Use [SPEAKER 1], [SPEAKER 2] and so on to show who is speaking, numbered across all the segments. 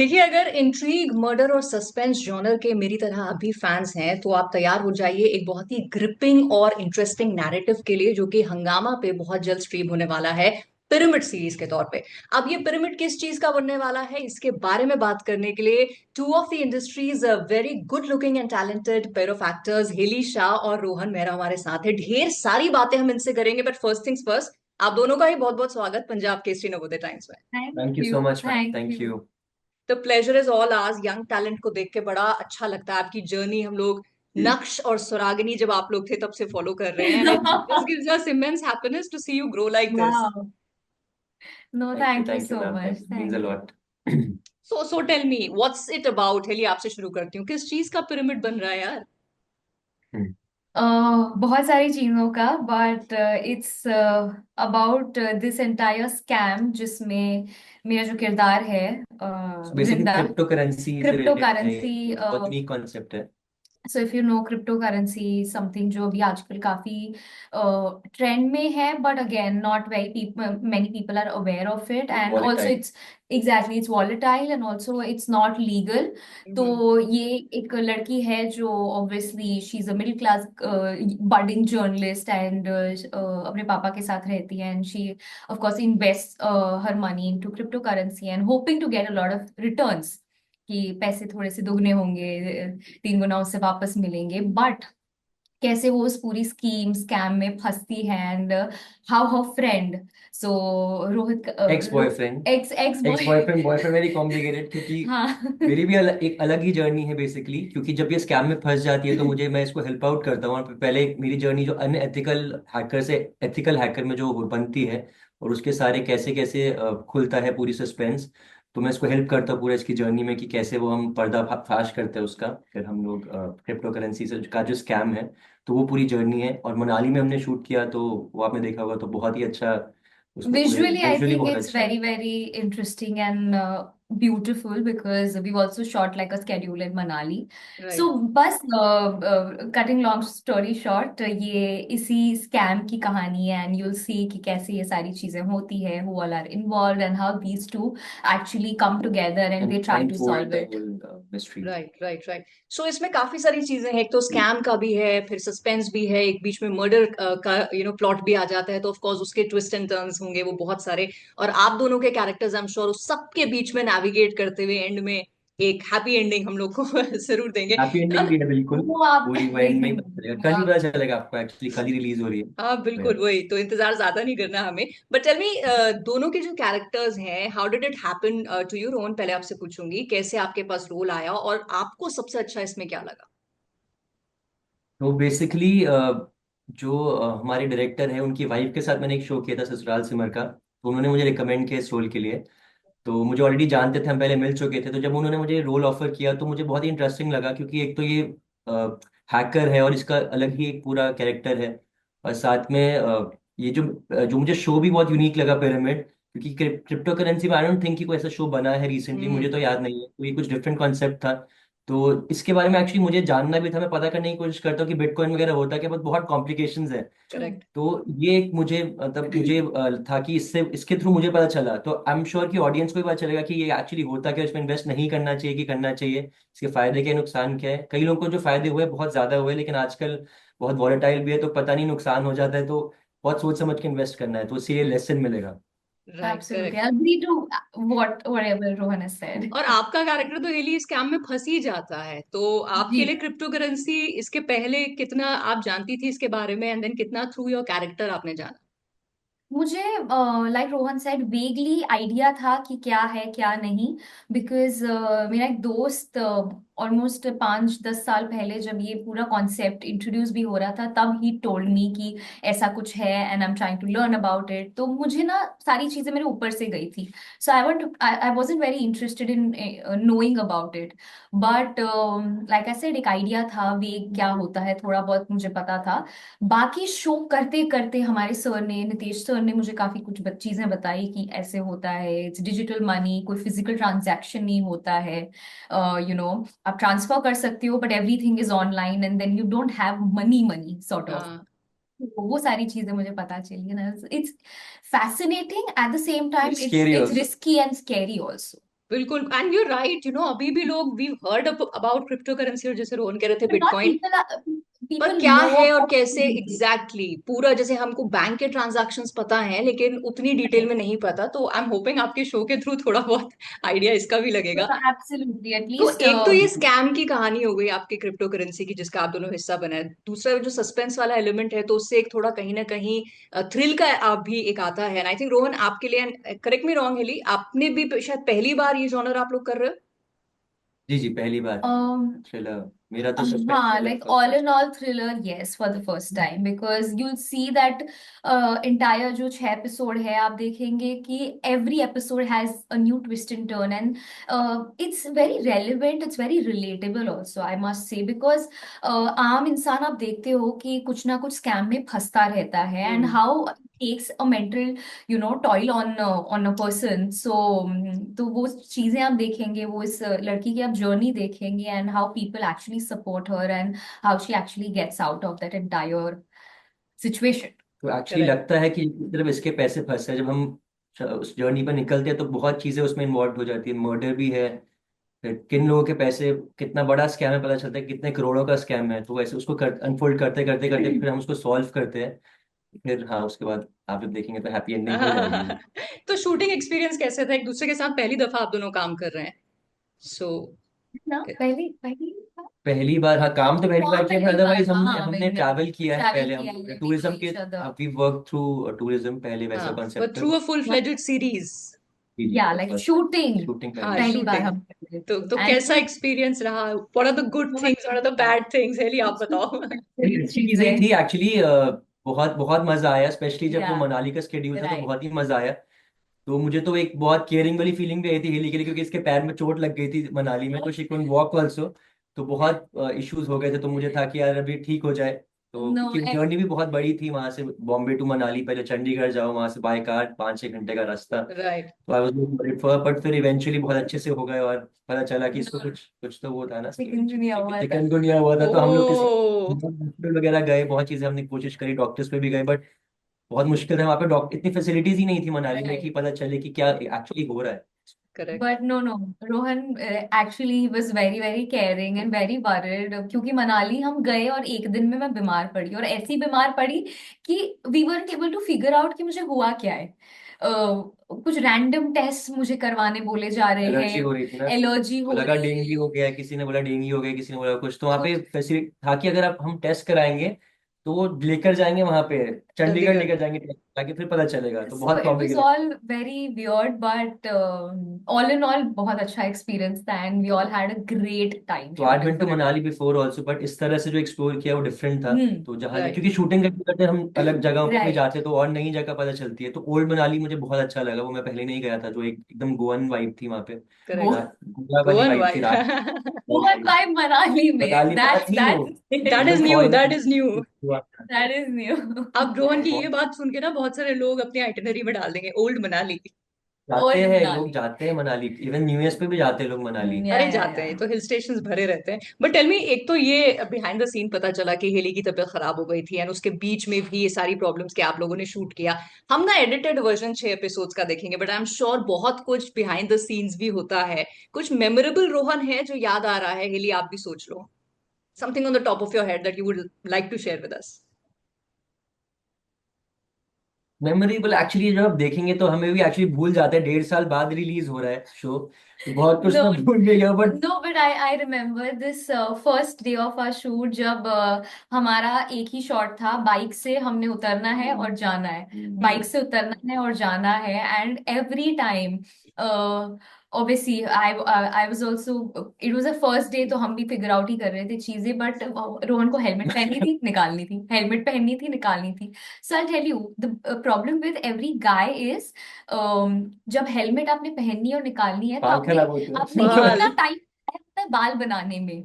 [SPEAKER 1] देखिए, अगर intrigue, murder और सस्पेंस जॉनर के मेरी तरह आप भी फैंस हैं तो आप तैयार हो जाइए एक बहुत ही ग्रिपिंग और इंटरेस्टिंग नैरेटिव के लिए, जो कि हंगामा पे बहुत जल्द स्ट्रीम होने वाला है, पिरामिड सीरीज के तौर पे। अब ये पिरामिड किस चीज का बनने वाला है, इसके बारे में बात करने के लिए two of the industry's very good looking and talented pair of actors, Helly Shah और रोहन मेहरा हमारे साथ है। ढेर सारी बातें हम इनसे करेंगे, बट फर्स्ट थिंग्स फर्स्ट, आप दोनों का ही बहुत बहुत स्वागत पंजाब केसरी नवोदय टाइम्स में।
[SPEAKER 2] Thank
[SPEAKER 3] thank
[SPEAKER 2] you
[SPEAKER 3] you
[SPEAKER 2] so much ma'am,
[SPEAKER 3] thank
[SPEAKER 2] thank
[SPEAKER 3] you.
[SPEAKER 2] You.
[SPEAKER 1] The pleasure is all hours. Young talent को देख के बड़ा अच्छा लगता है। आपकी जर्नी हम लोग नक्श और सुरागनी जब आप लोग थे तब से फॉलो कर रहे हैं, and it just gives us immense happiness to see you grow like this.
[SPEAKER 3] Wow, no thank you
[SPEAKER 2] thank you
[SPEAKER 3] so
[SPEAKER 2] ma'am,
[SPEAKER 3] much,
[SPEAKER 2] thank you, means a
[SPEAKER 3] thank you.
[SPEAKER 2] Lot.
[SPEAKER 1] So tell me what's it about. Helly, आपसे शुरू करती हूँ, किस चीज का pyramid बन रहा है यार?
[SPEAKER 3] बहुत सारी चीजों का, but it's about this entire scam जिसमें मेरा जो किरदार है,
[SPEAKER 2] बेसिकली
[SPEAKER 3] वृंदा,
[SPEAKER 2] क्रिप्टो करेंसी से
[SPEAKER 3] क्रिप्टो
[SPEAKER 2] रिलेटेड है,
[SPEAKER 3] करेंसी।
[SPEAKER 2] ये बहुत यूनिक कॉन्सेप्ट है।
[SPEAKER 3] So if you know, crypto currency something जो अभी आजकल काफी ट्रेंड में है, but again not very many people are aware of it, and also
[SPEAKER 2] volatile.
[SPEAKER 3] It's exactly it's volatile and also it's not legal. तो
[SPEAKER 1] hmm.
[SPEAKER 3] ये एक लड़की है जो obviously she is a middle class budding journalist, and अपने पापा के साथ रहती है, and she of course invest her money into crypto currency and hoping to get a lot of returns, कि पैसे थोड़े से दुगने होंगे, 3 गुना उससे वापस मिलेंगे। बट कैसे वो उस पूरी स्कैम में फंसती है, and how her friend, so Rohit,
[SPEAKER 2] ex boyfriend.
[SPEAKER 3] X x
[SPEAKER 2] x
[SPEAKER 3] boy.
[SPEAKER 2] Boyfriend, boyfriend very complicated, क्योंकि
[SPEAKER 3] हाँ।
[SPEAKER 2] मेरी भी एक अलग ही जर्नी है बेसिकली। क्योंकि जब ये स्कैम में फंस जाती है तो मैं इसको हेल्प आउट करता हूँ। और पहले मेरी जर्नी जो अनएथिकल हैकर से एथिकल हैकर में जो बनती है, और उसके सारे कैसे कैसे खुलता है पूरी सस्पेंस। तो मैं इसको हेल्प करता हूँ पूरा इसकी जर्नी में, कि कैसे वो हम फाश करते हैं उसका। फिर हम लोग क्रिप्टो करेंसी से का जो स्कैम है, तो वो पूरी जर्नी है। और मनाली में हमने शूट किया, तो वो आपने देखा होगा, तो बहुत ही अच्छा उसमें पूरे
[SPEAKER 3] Visually, I
[SPEAKER 2] विजुअली
[SPEAKER 3] think
[SPEAKER 2] बहुत
[SPEAKER 3] it's
[SPEAKER 2] अच्छा है।
[SPEAKER 3] very, very interesting and beautiful because we've also shot like a schedule in Manali. So,
[SPEAKER 1] right.
[SPEAKER 3] बस cutting long story short, ये इसी scam की कहानी है, and you'll see कि कैसे ये सारी चीजें होती है, who all are involved and how these two actually come together and
[SPEAKER 2] and
[SPEAKER 3] they try to
[SPEAKER 2] unfold
[SPEAKER 3] solve
[SPEAKER 2] the
[SPEAKER 3] it.
[SPEAKER 2] Whole mystery.
[SPEAKER 1] Right right right. So इसमें काफी सारी चीजें हैं। एक तो स्कैम का भी है, फिर सस्पेंस भी है, एक बीच में मर्डर का प्लॉट भी आ जाता है, तो ऑफ कोर्स उसके ट्विस्ट एंड टर्न्स होंगे वो बहुत सारे। और आप दोनों के कैरेक्टर्स, आई एम श्योर, उस सबके बीच में नेविगेट करते हुए एंड में एक हैप्पी एंडिंग हम लोग को जरूर देंगे।
[SPEAKER 2] हैप्पी एंडिंग भी है बिल्कुल।
[SPEAKER 3] वो आप
[SPEAKER 2] पूरी वो एंड में ही पता चलेगा, कल ही
[SPEAKER 1] हाँ।
[SPEAKER 2] पता चलेगा आपको। एक्चुअली कल ही रिलीज हो रही है
[SPEAKER 1] हाँ
[SPEAKER 2] तो
[SPEAKER 1] बिल्कुल,
[SPEAKER 2] यार।
[SPEAKER 1] वही तो, इंतजार ज्यादा नहीं करना हमें। बट टेल मी, दोनों के जो कैरेक्टर्स हैं, how did it happen to you? Rohan, पहले आपसे पूछूंगी, कैसे आपके पास रोल आया और आपको सबसे अच्छा इसमें क्या लगा?
[SPEAKER 2] तो बेसिकली जो हमारे डायरेक्टर हैं, उनकी वाइफ के साथ मैंने एक शो किया था, ससुराल सिमर का। तो उन्होंने मुझे रिकमेंड किया इस रोल के लिए। तो मुझे ऑलरेडी जानते थे, हम पहले मिल चुके थे। तो जब उन्होंने मुझे रोल ऑफर किया तो मुझे बहुत ही इंटरेस्टिंग लगा, क्योंकि एक तो ये हैकर है और इसका अलग ही एक पूरा कैरेक्टर है। और साथ में ये जो जो मुझे शो भी बहुत यूनिक लगा, पिरामिड। क्योंकि क्रिप्टो करेंसी में आई डोंट थिंक कि कोई ऐसा शो बना है रिसेंटली, मुझे तो याद नहीं है। तो ये कुछ डिफरेंट कॉन्सेप्ट था। तो इसके बारे में एक्चुअली मुझे जानना भी था। मैं पता करने की कोशिश करता हूँ कि बिटकॉइन वगैरह होता क्या, बट बहुत कॉम्प्लिकेशंस है।
[SPEAKER 3] True.
[SPEAKER 2] तो ये एक मुझे मतलब मुझे था कि इससे इसके थ्रू मुझे पता चला, तो आई एम श्योर कि ऑडियंस को भी पता चलेगा कि ये एक्चुअली होता क्या है, इसमें इन्वेस्ट नहीं करना चाहिए कि करना चाहिए, इसके फायदे क्या नुकसान क्या है। कई लोगों को जो फायदे हुए बहुत ज्यादा हुए, लेकिन आजकल बहुत वॉलेटाइल भी है, तो पता नहीं नुकसान हो जाता है। तो बहुत सोच समझ के इन्वेस्ट करना है, तो उससे ये लेसन मिलेगा।
[SPEAKER 1] Right,
[SPEAKER 3] Absolutely.
[SPEAKER 1] Correct.
[SPEAKER 3] I agree to whatever Rohan has said.
[SPEAKER 1] और आपका कैरेक्टर तो रियली स्कैम में फंस ही जाता है, तो आपके लिए
[SPEAKER 3] जी।
[SPEAKER 1] क्रिप्टो करेंसी इसके पहले कितना आप जानती थी इसके बारे में, एंड देन कितना थ्रू योर कैरेक्टर आपने जाना?
[SPEAKER 3] मुझे like Rohan said vaguely idea था कि क्या है क्या नहीं, बिकॉज मेरा एक दोस्त ऑलमोस्ट 5-10 साल पहले जब ये पूरा कॉन्सेप्ट इंट्रोड्यूस भी हो रहा था, तब ही टोल्ड मी कि ऐसा कुछ है and I am trying to learn about it. तो मुझे ना सारी चीजें मेरे ऊपर से गई थी, so I wasn't very interested in knowing about it. But like I said, एक आइडिया था, वेग क्या होता है थोड़ा बहुत मुझे पता था। बाकी शो करते करते हमारे सर ने, नितेश सर ने, मुझे काफी कुछ चीजें बताई कि ऐसे होता है, इट्स डिजिटल मनी, कोई फिजिकल ट्रांजैक्शन नहीं होता है। आप ट्रांसफर कर सकते हो but everything is online and then you don't have money money sort of.
[SPEAKER 1] हाँ।
[SPEAKER 3] वो सारी चीजें मुझे पता चली ना, it's fascinating at the same time, it's
[SPEAKER 2] scary
[SPEAKER 3] it's
[SPEAKER 2] also.
[SPEAKER 3] Risky and scary also.
[SPEAKER 1] बिल्कुल, एंड यू राइट, अभी भी लोग we heard about crypto currency, और जैसे रोहन कह रहे थे
[SPEAKER 3] But not
[SPEAKER 1] बिटकॉइन, पर
[SPEAKER 3] people
[SPEAKER 1] क्या
[SPEAKER 3] know
[SPEAKER 1] है और
[SPEAKER 3] about
[SPEAKER 1] कैसे
[SPEAKER 3] it.
[SPEAKER 1] एग्जैक्टली पूरा, जैसे हमको बैंक के ट्रांजैक्शंस पता है लेकिन उतनी डिटेल में नहीं पता, तो आई एम होपिंग आपके शो के थ्रू थोड़ा बहुत आइडिया इसका भी लगेगा।
[SPEAKER 3] Absolutely, at
[SPEAKER 1] तो
[SPEAKER 3] least
[SPEAKER 1] एक तो ये स्कैम की कहानी हो गई आपकी क्रिप्टो करेंसी की, जिसका आप दोनों हिस्सा बना है। दूसरा जो सस्पेंस वाला एलिमेंट है, तो उससे एक थोड़ा कहीं ना कहीं थ्रिल का आप भी एक आता है। आई थिंक रोहन आपके लिए, करेक्ट मी रॉन्ग हेली, आपने भी शायद पहली बार ये जॉनर आप लोग कर रहे हो।
[SPEAKER 2] जी जी, पहली बार
[SPEAKER 3] um,
[SPEAKER 2] थ्रिलर। मेरा तो सस्पेंस
[SPEAKER 3] हाँ,
[SPEAKER 2] वाला
[SPEAKER 3] like
[SPEAKER 2] फर्स्ट
[SPEAKER 3] all
[SPEAKER 2] था।
[SPEAKER 3] in all thriller, yes, for the first time, because you'll see that entire जो 6 एपिसोड है, आप देखेंगे कि every episode has a new twist and turn, and it's very relevant, it's very relatable also, I must say, because आम इंसान आप देखते हो कि कुछ ना कुछ स्कैम में फंसता रहता है, and
[SPEAKER 1] hmm.
[SPEAKER 3] how it takes a mental toil on a person. So तो वो चीजें आप देखेंगे, वो इस लड़की की आप जर्नी देखेंगे, and how people actually support her, and how she actually gets out of that entire situation.
[SPEAKER 2] तो एक्चुअली
[SPEAKER 1] करेक्ट।
[SPEAKER 2] लगता है कि सिर्फ इसके पैसे फंसे हैं। जब हम उस जर्नी पर निकलते हैं तो बहुत चीजें उसमें इन्वॉल्व हो जाती है, मर्डर भी है, फिर किन लोगों के पैसे, कितना बड़ा स्कैम है पता चलता है, कितने करोड़ों का स्कैम है। तो वैसे उसको अनफोल्ड करते करते करते फिर हम उसको सॉल्व करते हैं। फिर हाँ, उसके बाद आप जब देखेंगे तो हैप्पी एंडिंग हो जाएगी वो।
[SPEAKER 1] तो शूटिंग एक्सपीरियंस कैसे था, एक दूसरे के साथ पहली दफा आप दोनों काम कर रहे हैं, सो
[SPEAKER 3] ना पहली पहली
[SPEAKER 2] पहली बार, हाँ, काम तो पहली बार
[SPEAKER 3] हाँ,
[SPEAKER 2] किया, पर
[SPEAKER 3] पहली बार
[SPEAKER 2] अदरवाइज
[SPEAKER 3] था,
[SPEAKER 2] हमने
[SPEAKER 3] हाँ,
[SPEAKER 2] हमने
[SPEAKER 3] मैंने
[SPEAKER 2] ट्रैवल किया है
[SPEAKER 3] ट्रैवल
[SPEAKER 2] पहले,
[SPEAKER 3] किया
[SPEAKER 2] हम
[SPEAKER 3] है, वी नो
[SPEAKER 2] टूरिज्म के,
[SPEAKER 3] each other.
[SPEAKER 2] We work through tourism पहले,
[SPEAKER 1] हाँ,
[SPEAKER 2] वैसा
[SPEAKER 1] बट
[SPEAKER 2] कॉन्सेप्ट है।
[SPEAKER 1] Through a full fledged series.
[SPEAKER 2] जी जी,
[SPEAKER 3] या
[SPEAKER 2] तो
[SPEAKER 3] लाइक
[SPEAKER 2] फर्स्ट
[SPEAKER 3] शूटिंग
[SPEAKER 2] शूटिंग
[SPEAKER 1] हाँ,
[SPEAKER 2] पहली।
[SPEAKER 3] पहली बार
[SPEAKER 1] शूटिंग।
[SPEAKER 3] हम कर रहे थे,
[SPEAKER 1] तो
[SPEAKER 3] एंड
[SPEAKER 1] कैसा एक्सपीरियंस रहा, what are the good things, what are the bad things, Helly आप बताओ।
[SPEAKER 2] बड़ी अच्छी चीजें ही
[SPEAKER 3] चीजें।
[SPEAKER 2] थी एक्चुअली। बहुत बहुत मजा आया, स्पेशली जब वो
[SPEAKER 3] या
[SPEAKER 2] मनाली का स्केड्यूल था तो
[SPEAKER 3] राइट।
[SPEAKER 2] बहुत ही मजा आया। तो मुझे तो एक बहुत केयरिंग वाली फीलिंग भी आई थी हिली के लिए, क्योंकि इसके पैर में चोट लग गई थी मनाली में, तो शी कुडंट वॉक ऑल्सो। तो बहुत इश्यूज हो गए थे, तो मुझे था कि यार अभी ठीक हो जाए। तो
[SPEAKER 3] नो।
[SPEAKER 2] क्योंकि जर्नी भी बहुत बड़ी थी, वहां से बॉम्बे टू मनाली, पहले चंडीगढ़ जाओ, वहां से बाय कार 5-6 घंटे का रास्ता।
[SPEAKER 1] राइट।
[SPEAKER 2] तो आई वाज, बट फिर इवेंचुअली बहुत अच्छे से हो गए, और पता चला कि इसको कुछ कुछ तो वो था ना,
[SPEAKER 3] चिकनगुनिया हुआ था।
[SPEAKER 2] चिकनगुनिया हुआ था। तो हम लोग किसी
[SPEAKER 1] ओ।
[SPEAKER 2] हॉस्पिटल वगैरह गए, बहुत चीजें हमने कोशिश करी, डॉक्टर्स पे भी गए, बट बहुत मुश्किल था। वहाँ पे डॉक्टर, इतनी फैसिलिटीज ही नहीं थी मनाली में कि
[SPEAKER 3] राइट।
[SPEAKER 2] पता चले कि क्या एक्चुअली हो रहा है।
[SPEAKER 1] Correct.
[SPEAKER 3] But no no, Rohan actually he was very very caring and very worried, क्योंकि मनाली हम गए और एक दिन में मैं बीमार पड़ी, और ऐसी बीमार पड़ी कि we weren't able to figure out कि मुझे हुआ क्या है। कुछ रैंडम टेस्ट मुझे करवाने बोले जा रहे
[SPEAKER 2] एलर्जी
[SPEAKER 3] हैं,
[SPEAKER 2] हो रही थी ना,
[SPEAKER 3] एलर्जी
[SPEAKER 2] तो
[SPEAKER 3] हो
[SPEAKER 2] लगा
[SPEAKER 3] रही है,
[SPEAKER 2] डेंगू हो गया, किसी ने बोला डेंगू हो गया, किसी ने बोला कुछ। तो वहाँ पे
[SPEAKER 3] कुछ
[SPEAKER 2] फैसिलिटी था कि अगर आप हम टेस्ट कराएंगे तो वो लेकर जाएंगे वहाँ पे, चंडीगढ़
[SPEAKER 1] चंडीगढ़।
[SPEAKER 2] लेकर जाएंगे टेस्ट, ताकि फिर पता चलेगा। तो
[SPEAKER 3] so
[SPEAKER 2] बहुत
[SPEAKER 3] it was
[SPEAKER 2] complicated.
[SPEAKER 3] all very weird, but all in all बहुत अच्छा एक्सपीरियंस था, and we all had a great time
[SPEAKER 2] तो आज
[SPEAKER 3] shooting
[SPEAKER 2] been to
[SPEAKER 3] for it.
[SPEAKER 2] Manali before also, but इस तरह से जो एक्सप्लोर किया वो डिफरेंट था। तो जहाँ,
[SPEAKER 1] राइट।
[SPEAKER 2] क्योंकि शूटिंग करते करते हम अलग जगहों पे भी
[SPEAKER 3] राइट।
[SPEAKER 2] जाते हैं तो और नई जगह पता चलती है। तो ओल्ड मनाली मुझे बहुत अच्छा लगा, वो मैं पहले नहीं गया था, जो एकदम गोवन वाइब थी वहाँ पे।
[SPEAKER 3] Go
[SPEAKER 1] correct.
[SPEAKER 2] गोवा वाली
[SPEAKER 1] गोवन
[SPEAKER 2] वाइब थी,
[SPEAKER 1] वाइब।
[SPEAKER 2] रात
[SPEAKER 3] गोवन वाइब मनाली में,
[SPEAKER 2] मनाली में
[SPEAKER 3] दैट्स
[SPEAKER 2] थी वो,
[SPEAKER 3] दैट्स
[SPEAKER 1] दैट इज
[SPEAKER 2] एकदम
[SPEAKER 1] new,
[SPEAKER 2] foreign.
[SPEAKER 1] That is new.
[SPEAKER 3] That is new.
[SPEAKER 1] अब रोहन की ये बात सुन के ना बहुत सारे लोग अपनी आइटिनरी में डाल देंगे ओल्ड मनाली।
[SPEAKER 2] जाते
[SPEAKER 3] ओल्ड
[SPEAKER 2] हैं लोग,
[SPEAKER 3] मनाली।
[SPEAKER 2] जाते हैं मनाली, इवन न्यू ईयर पे भी जाते हैं लोग मनाली।
[SPEAKER 1] अरे
[SPEAKER 3] या
[SPEAKER 1] जाते हैं, तो हिल स्टेशंस भरे रहते हैं। बट टेल मी, एक तो ये बिहाइंड द सीन पता चला कि हेली की तबीयत खराब हो गई थी, एंड उसके बीच में भी ये सारी प्रॉब्लम्स के आप लोगों ने शूट किया। हम ना एडिटेड वर्जन 6 एपिसोड्स का देखेंगे, बट आई एम श्योर बहुत कुछ बिहाइंड द सीन्स भी होता है। कुछ मेमोरेबल रोहन है जो याद आ रहा है, हेली आप भी सोच लो, something on the top of your head that you would like to share with us.
[SPEAKER 2] Memorable actually जब आप देखेंगे तो हमें भी एक्चुअली भूल जाते हैं, 1.5 साल बाद रिलीज हो रहा है शो, तो बहुत कुछ
[SPEAKER 3] नो
[SPEAKER 2] तो भूल भी गया, but
[SPEAKER 3] no, but I remember this first day of our shoot, जब हमारा एक ही शॉट था, बाइक से हमने उतरना है और जाना है, बाइक से उतरना है और जाना है, and every time obviously I was also, it was a first day, तो हम भी फिगर आउट ही कर रहे थे चीजें, बट रोहन को हेलमेट पहननी थी, निकालनी थी, हेलमेट पहननी थी, निकालनी थी। So I tell you the problem with every guy is, जब हेलमेट आपने पहननी और निकालनी है, तो
[SPEAKER 2] बाल
[SPEAKER 3] आपने
[SPEAKER 2] खराब होते
[SPEAKER 3] आपने
[SPEAKER 2] हैं।
[SPEAKER 1] बाल।
[SPEAKER 3] इतना टाइम लगता है बाल बनाने में,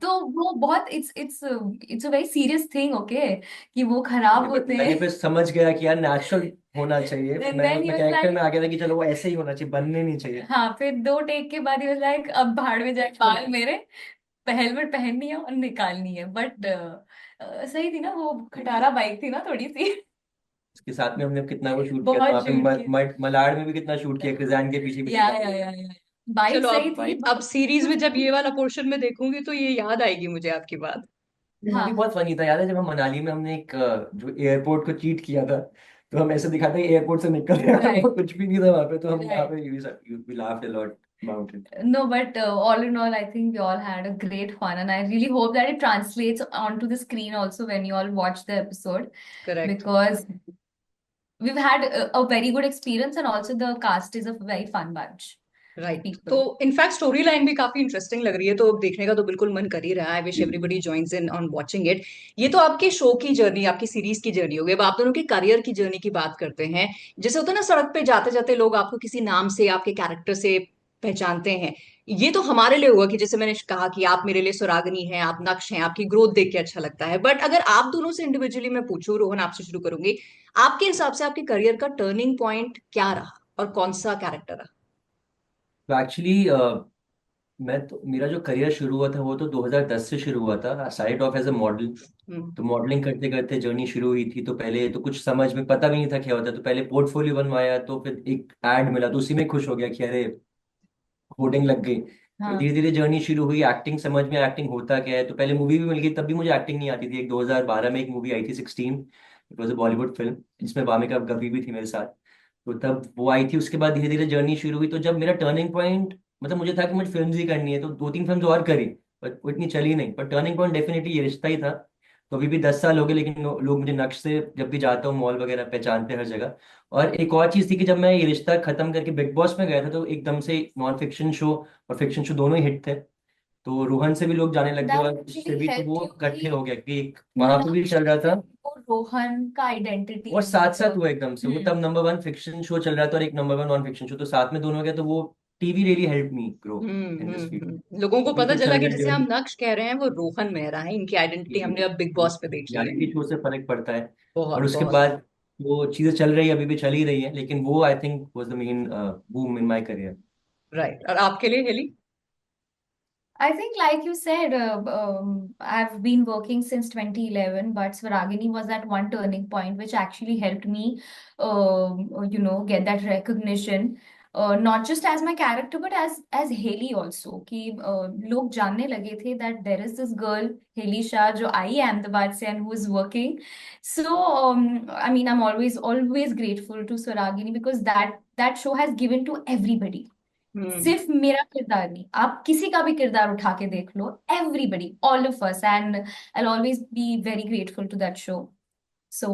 [SPEAKER 3] तो वो बहुत it's a very serious thing, okay, कि वो खराब
[SPEAKER 2] बट
[SPEAKER 3] होते
[SPEAKER 2] मैंने
[SPEAKER 3] हैं।
[SPEAKER 2] फिर समझ गया कि यार नेचुरल होना चाहिए,
[SPEAKER 3] एंड
[SPEAKER 2] मैं
[SPEAKER 3] देन ही
[SPEAKER 2] उसमें
[SPEAKER 3] वाज
[SPEAKER 2] कैरेक्टर में
[SPEAKER 3] लाइक,
[SPEAKER 2] आ गया था कि चलो वो ऐसे ही होना चाहिए, बनने नहीं चाहिए।
[SPEAKER 3] हाँ, फिर 2 टेक के बाद ही वाज लाइक, अब भाड़ में जाए बाल मेरे, हेलमेट पहननी है और निकालनी है, बट सही थी ना, वो खटारा बाइक थी ना थोड़ी सी।
[SPEAKER 2] उसके साथ में हमने कितना वो शूट किया था
[SPEAKER 3] बहुत
[SPEAKER 2] वहाँ पे,
[SPEAKER 3] शूट किया।
[SPEAKER 2] मलाड में भी कितना शूट किया, क्रिजान के पीछे पीछे काफी।
[SPEAKER 3] या वाइब
[SPEAKER 1] चलो
[SPEAKER 3] सही
[SPEAKER 1] अब
[SPEAKER 3] थी
[SPEAKER 1] अब सीरीज में
[SPEAKER 3] बट
[SPEAKER 1] जब ये वाला पोर्शन में देखूंगी तो ये याद आएगी मुझे आपकी बात।
[SPEAKER 2] ये वो भी
[SPEAKER 3] हाँ
[SPEAKER 2] बहुत फनी था, याद है जब हम मनाली में हमने एक जो एयरपोर्ट को चीट किया था, तो हम ऐसे दिखाते हैं एयरपोर्ट से निकल रहे हैं, वो
[SPEAKER 3] राइट
[SPEAKER 2] कुछ भी नहीं था वहां पे, तो हम वहां
[SPEAKER 3] राइट
[SPEAKER 2] पे we laughed a lot about it.
[SPEAKER 3] No, but all in all, I think we all had a great fun, and I really hope that it translates onto the screen also when you all watch the episode,
[SPEAKER 1] correct.
[SPEAKER 3] because we've had a very good experience, and also the cast is a very fun bunch of
[SPEAKER 1] right, तो
[SPEAKER 3] people.
[SPEAKER 1] In fact story line भी काफी interesting लग रही है, तो अब देखने का तो बिल्कुल मन कर ही रहा है। I wish everybody joins in on watching it. ये तो आपके शो की जर्नी, आपकी सीरीज की जर्नी हो गई। अब आप दोनों की करियर की जर्नी की बात करते हैं। जैसे होता है ना, सड़क पे जाते जाते लोग आपको किसी नाम से, आपके कैरेक्टर से पहचानते हैं। ये तो हमारे लिए हुआ कि जैसे मैंने कहा कि आप मेरे लिए सुरागनी हैं, आप नक्श हैं, आपकी ग्रोथ देख के अच्छा लगता है। बट अगर आप दोनों से इंडिविजुअली मैं पूछूं, रोहन आपसे शुरू करूंगी, आपके हिसाब से आपके करियर का टर्निंग पॉइंट क्या रहा और कौन सा कैरेक्टर रहा?
[SPEAKER 2] तो एक्चुअली मैं तो मेरा जो करियर शुरू हुआ था वो तो 2010 से शुरू हुआ था। Started off as a model.
[SPEAKER 1] Hmm.
[SPEAKER 2] तो मॉडलिंग करते करते जर्नी शुरू हुई थी, तो पहले तो कुछ समझ में पता भी नहीं था क्या होता है, तो पहले पोर्टफोलियो बनवाया, तो फिर एक एड मिला तो उसी में खुश हो गया कि अरे होर्डिंग लग गई। फिर
[SPEAKER 3] हाँ
[SPEAKER 2] धीरे धीरे जर्नी शुरू हुई, एक्टिंग समझ में, एक्टिंग होता क्या है। तो पहले मूवी भी मिल गई, तब भी मुझे एक्टिंग नहीं आती थी। एक 2012 में एक मूवी आई थी 16, it was a Bollywood film, जिसमें वामिका गबी भी थी मेरे साथ। तो तब वो आई थी, उसके बाद धीरे धीरे जर्नी शुरू हुई। तो जब मेरा टर्निंग पॉइंट, मतलब मुझे था कि मुझे फिल्म ही करनी है, तो दो तीन फिल्म और करी, बट वो इतनी चली नहीं। पर टर्निंग पॉइंट डेफिनेटली ये रिश्ता ही था। तो अभी भी 10 साल हो गए, लेकिन लोग मुझे नक्श से जब भी जाता हूँ मॉल वगैरह पहचानते हैं हर जगह। और एक और चीज थी कि जब मैं ये रिश्ता खत्म करके बिग बॉस में गया था, तो एकदम से नॉन फिक्शन शो और फिक्शन शो दोनों ही हिट थे। तो रोहन से भी लोग जाने लग गए,
[SPEAKER 3] that
[SPEAKER 2] और उससे
[SPEAKER 3] actually
[SPEAKER 2] भी तो
[SPEAKER 3] helped
[SPEAKER 2] वो
[SPEAKER 3] you
[SPEAKER 2] इकट्ठे
[SPEAKER 3] कि
[SPEAKER 2] हो गया कि एक वहां पे भी चल रहा
[SPEAKER 3] नक्श
[SPEAKER 2] था।
[SPEAKER 3] को रोहन का आइडेंटिटी
[SPEAKER 2] और साथ साथ हुआ एकदम से, वो
[SPEAKER 3] हम्म
[SPEAKER 2] तब नंबर वन फिक्शन शो चल रहा था और एक number one non fiction show, तो साथ में दोनों हो गया। तो वो TV really help me grow in this field.
[SPEAKER 1] लोगों को
[SPEAKER 2] अभी
[SPEAKER 1] पता
[SPEAKER 2] तो
[SPEAKER 1] चला
[SPEAKER 2] चल
[SPEAKER 1] कि
[SPEAKER 2] रहा है
[SPEAKER 1] जिसे हम नक्श कह रहे हैं वो रोहन मेहरा है। इनकी आइडेंटिटी हमने अब बिग बॉस पे देख ली है।
[SPEAKER 2] रियलिटी शो से फर्क पड़ता है। और
[SPEAKER 1] बहुत
[SPEAKER 2] उसके
[SPEAKER 1] बहुत।
[SPEAKER 2] बाद वो चीजें चल रही है, अभी भी चल ही रही है, लेकिन वो I think was the main boom in my career.
[SPEAKER 1] Right, और आपके लिए heli?
[SPEAKER 3] I think, like you said, I've been working since 2011, but Swaragini was that one turning point which actually helped me, get that recognition. Not just as my character, but as Haley also. कि लोग जानने लगे थे that there is this girl Haley Shah जो आई है अहमदाबाद से and who is working. So I mean I'm always grateful to Swaragini because that show has given to everybody.
[SPEAKER 1] हम्म।
[SPEAKER 3] सिर्फ मेरा किरदार नहीं, आप किसी का भी किरदार उठा के देख लो, everybody, all of us, and I always be very grateful to that show. So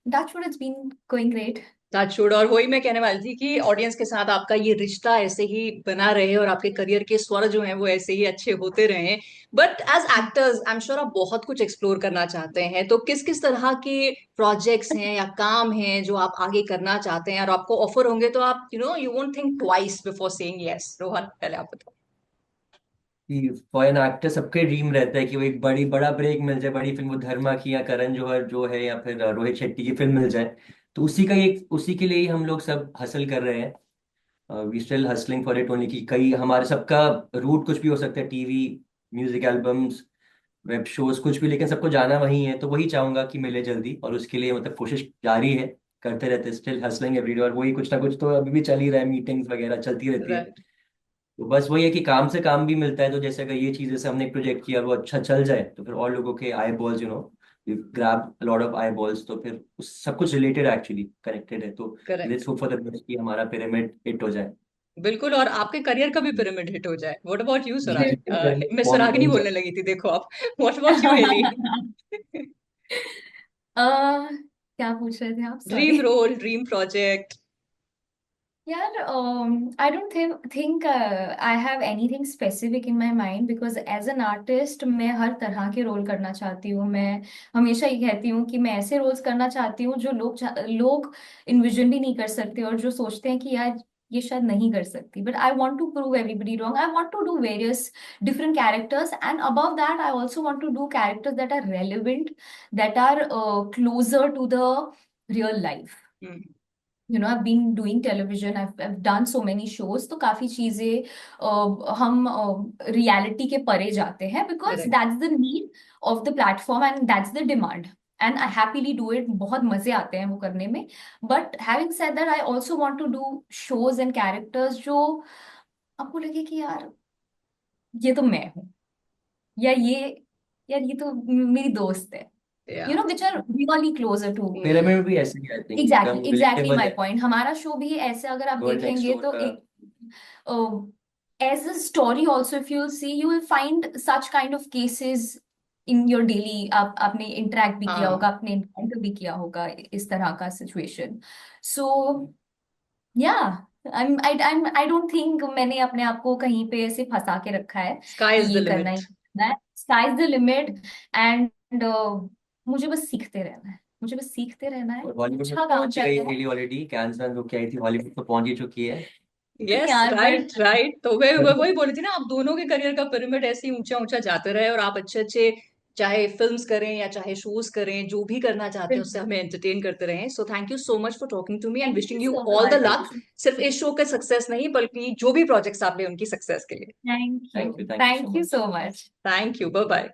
[SPEAKER 3] that's what it's been going great.
[SPEAKER 1] Touchwood. और वही मैं कहने वाली थी कि ऑडियंस के साथ आपका ये रिश्ता ऐसे ही बना रहे और आपके करियर के स्वर जो हैं वो ऐसे ही अच्छे होते रहे। But as actors I am sure आप बहुत कुछ एक्सप्लोर करना चाहते हैं, तो किस किस तरह के प्रोजेक्ट्स हैं या काम हैं जो आप आगे करना चाहते हैं? और आपको ऑफर होंगे तो आप you won't think twice before saying yes. Rohan, पहले आप बताओ।
[SPEAKER 2] कि फॉर एन एक्टर सबके ड्रीम रहता है कि वो एक बड़ा ब्रेक मिल जाए, बड़ी फिल्म, वो धर्मा की या करण जौहर जो है या फिर रोहित शेट्टी की फिल्म मिल जाए। तो उसी के लिए ही हम लोग सब हसल कर रहे हैं। We still hustling for it only, कि कई हमारे सबका रूट कुछ भी हो सकता है, TV, music albums, web shows, कुछ भी, लेकिन सबको जाना वही है। तो वही चाहूंगा कि मिले जल्दी, और उसके लिए मतलब कोशिश जारी है, करते रहते, स्टिल हसलिंग एवरीडे। और वही कुछ ना कुछ तो अभी भी चल ही रहा है, मीटिंग्स वगैरह चलती रहती है।
[SPEAKER 1] राइट।
[SPEAKER 2] तो बस वही है कि काम से काम भी मिलता है। तो जैसे अगर ये चीज, जैसे हमने एक प्रोजेक्ट किया, वो अच्छा चल जाए, तो फिर और लोगों के आई balls, grab lot of I balls, तो फिर उस सब कुछ रिलेटेड एक्चुअली कनेक्टेड है। तो
[SPEAKER 1] correct.
[SPEAKER 2] Let's hope for the best कि हमारा पिरामिड हिट हो जाए।
[SPEAKER 1] बिल्कुल, और आपके करियर का भी पिरामिड हिट हो जाए। व्हाट अबाउट यू
[SPEAKER 2] जी,
[SPEAKER 1] स्वराग? मैं
[SPEAKER 2] कौन
[SPEAKER 1] स्वरागिनी
[SPEAKER 2] कौन सा।
[SPEAKER 1] बोलने लगी थी, देखो आप। What about you Helly?
[SPEAKER 3] क्या पूछ रहे थे आप,
[SPEAKER 1] dream
[SPEAKER 3] sorry.
[SPEAKER 1] Role, dream project.
[SPEAKER 3] यार, I don't think I have anything specific in my mind because as an artist मैं हर तरह के रोल करना चाहती हूँ. मैं हमेशा ये कहती हूँ कि मैं ऐसे रोल्स करना चाहती हूँ जो लोग इन्विजन भी नहीं कर सकते, और जो सोचते हैं कि यार ये शायद नहीं कर सकती, but I want to prove everybody wrong. I want to do various different characters, and above that I also want to do characters that are relevant, that are closer to the real life. I've been doing television, I've done so many shows, तो काफी चीजें हम reality के परे जाते हैं because
[SPEAKER 1] correct.
[SPEAKER 3] that's the need of the platform and that's the demand. And I happily do it, बहुत मजे आते हैं वो करने में। But having said that, I also want to do shows and characters जो आपको लगे कि यार ये तो मैं हूँ, या ये, यार ये तो मेरी दोस्त है, यू
[SPEAKER 1] या
[SPEAKER 3] know, which are really closer to.
[SPEAKER 2] मेरे में भी ऐसे ही आई थिंक
[SPEAKER 3] एग्जैक्टली,
[SPEAKER 2] एकदम
[SPEAKER 3] एग्जैक्टली
[SPEAKER 2] रिलेटेबल
[SPEAKER 3] माई
[SPEAKER 2] है।
[SPEAKER 3] पॉइंट। हमारा शो भी ऐसे अगर आप
[SPEAKER 2] वर्ल्ड नेक्स्ट
[SPEAKER 3] देखेंगे
[SPEAKER 2] डोर
[SPEAKER 3] तो
[SPEAKER 2] का।
[SPEAKER 3] एक as a story also, if you see, you will find such kind of cases in your daily. आप आपने इंटरेक्ट भी किया होगा,
[SPEAKER 1] हाँ,
[SPEAKER 3] आपने इनकाउंटर भी किया होगा इस तरह का सिचुएशन। सो या आई डोंट थिंक मैंने अपने आप को कहीं पे ऐसे फंसा के रखा है
[SPEAKER 1] स्काई
[SPEAKER 3] कि
[SPEAKER 1] इज द
[SPEAKER 3] ये करना ही
[SPEAKER 1] लिमिट।
[SPEAKER 3] करना है। Sky is the limit. And मुझे बस सीखते रहना है, मुझे बस सीखते रहना है।
[SPEAKER 2] और बॉलीवुड में
[SPEAKER 3] अच्छा काम
[SPEAKER 2] पहुंच
[SPEAKER 3] चल
[SPEAKER 2] गई है
[SPEAKER 3] रहा
[SPEAKER 2] नीली ऑलरेडी, कैंसर जो की आई थी हॉलीवुड तो पहुंच ही चुकी है।
[SPEAKER 3] है
[SPEAKER 1] यस,
[SPEAKER 3] यार,
[SPEAKER 1] राइट
[SPEAKER 3] बट
[SPEAKER 1] राइट। तो मैं वही बोली थी ना, आप दोनों के करियर का पिरामिड ऐसे ही ऊंचा ऊंचा जाते रहे, और आप अच्छे अच्छे चाहे फिल्म्स करें या चाहे शोज करें, जो भी करना चाहते हैं उससे हमें एंटरटेन करते रहें। So thank you so much for talking to me and
[SPEAKER 3] thank you
[SPEAKER 1] wishing you
[SPEAKER 3] so
[SPEAKER 1] all the
[SPEAKER 3] much.
[SPEAKER 1] Luck, सिर्फ इस शो के सक्सेस नहीं बल्कि जो भी प्रोजेक्ट्स आप ले उनकी सक्सेस के लिए।
[SPEAKER 3] Thank you,
[SPEAKER 2] thank you so
[SPEAKER 3] thank you
[SPEAKER 2] much.
[SPEAKER 3] So much.
[SPEAKER 1] Thank you, bye bye.